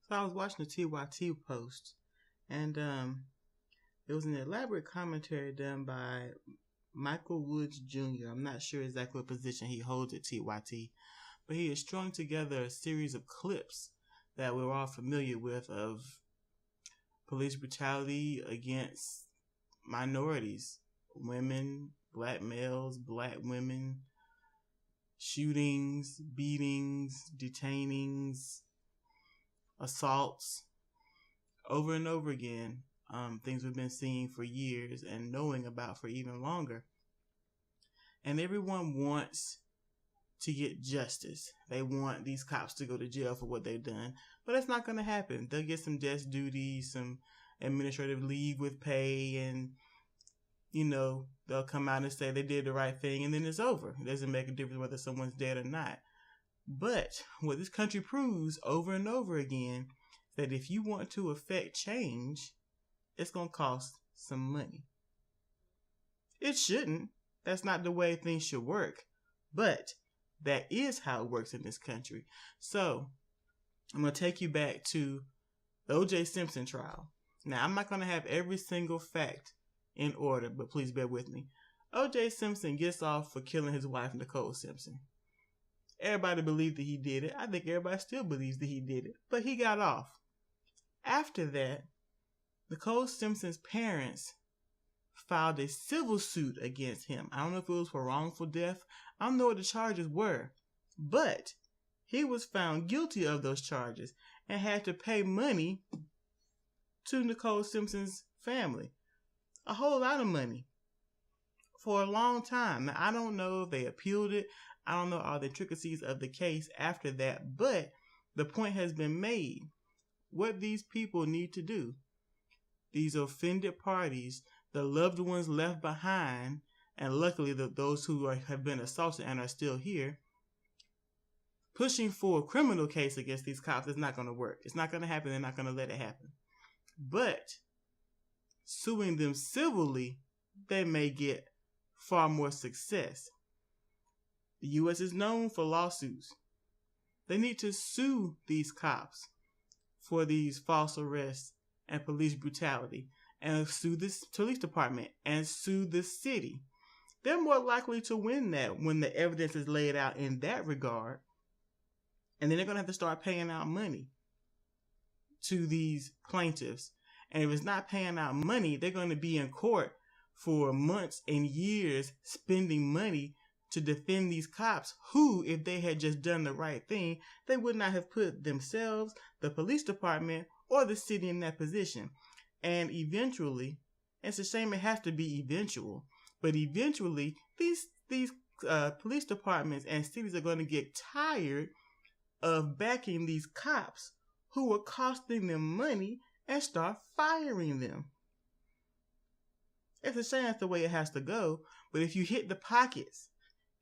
So I was watching the TYT post, and it was an elaborate commentary done by Michael Woods Jr. I'm not sure exactly what position he holds at TYT, but he has strung together a series of clips that we're all familiar with of police brutality against minorities, women, black males, black women, shootings, beatings, detainings, assaults, over and over again. Things we've been seeing for years and knowing about for even longer. And everyone wants to get justice. They want these cops to go to jail for what they've done. But that's not going to happen. They'll get some desk duty, some administrative leave with pay, and, they'll come out and say they did the right thing, and then it's over. It doesn't make a difference whether someone's dead or not. But what this country proves over and over again is that if you want to affect change, it's going to cost some money. It shouldn't. That's not the way things should work. But that is how it works in this country. So I'm going to take you back to the O.J. Simpson trial. Now, I'm not going to have every single fact in order, but please bear with me. O.J. Simpson gets off for killing his wife, Nicole Simpson. Everybody believed that he did it. I think everybody still believes that he did it. But he got off. After that, Nicole Simpson's parents filed a civil suit against him. I don't know if it was for wrongful death. I don't know what the charges were. But he was found guilty of those charges and had to pay money to Nicole Simpson's family. A whole lot of money. For a long time. Now, I don't know if they appealed it. I don't know all the intricacies of the case after that. But the point has been made. What these people need to do, these offended parties, the loved ones left behind, and luckily those who have been assaulted and are still here, pushing for a criminal case against these cops is not going to work. It's not going to happen. They're not going to let it happen. But suing them civilly, they may get far more success. The U.S. is known for lawsuits. They need to sue these cops for these false arrests and police brutality, and sue this police department and sue the city. They're more likely to win that when the evidence is laid out in that regard. And then they're going to have to start paying out money to these plaintiffs. And if it's not paying out money, they're going to be in court for months and years spending money to defend these cops who, if they had just done the right thing, they would not have put themselves, the police department, or the city in that position. And eventually, it's a shame it has to be eventual, but eventually these police departments and cities are going to get tired of backing these cops who are costing them money and start firing them. It's a shame that's the way it has to go, but if you hit the pockets,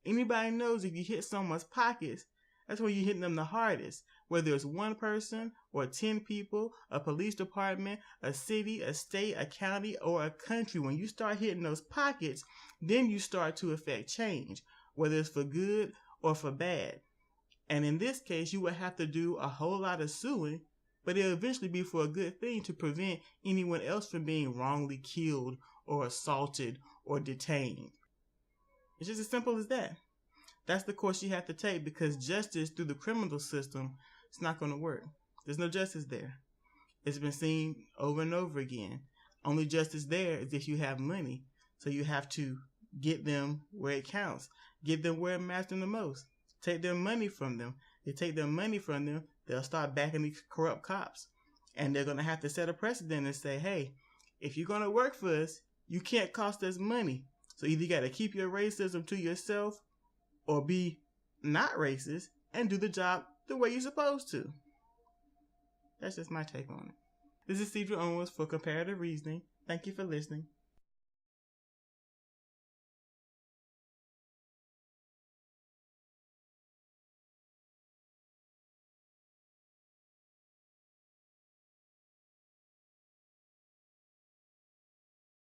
anybody knows if you hit someone's pockets, that's when you're hitting them the hardest. Whether it's one person or 10 people, a police department, a city, a state, a county, or a country, when you start hitting those pockets, then you start to affect change, whether it's for good or for bad. And in this case, you would have to do a whole lot of suing, but it'll eventually be for a good thing to prevent anyone else from being wrongly killed or assaulted or detained. It's just as simple as that. That's the course you have to take, because justice through the criminal system, it's not going to work. There's no justice there. It's been seen over and over again. Only justice there is if you have money. So you have to get them where it counts. Get them where it matters them the most. Take their money from them. They take their money from them, they'll start backing these corrupt cops. And they're going to have to set a precedent and say, hey, if you're going to work for us, you can't cost us money. So either you got to keep your racism to yourself or be not racist and do the job the way you're supposed to. That's just my take on it. This is Sidra Owens for Comparative Reasoning. Thank you for listening.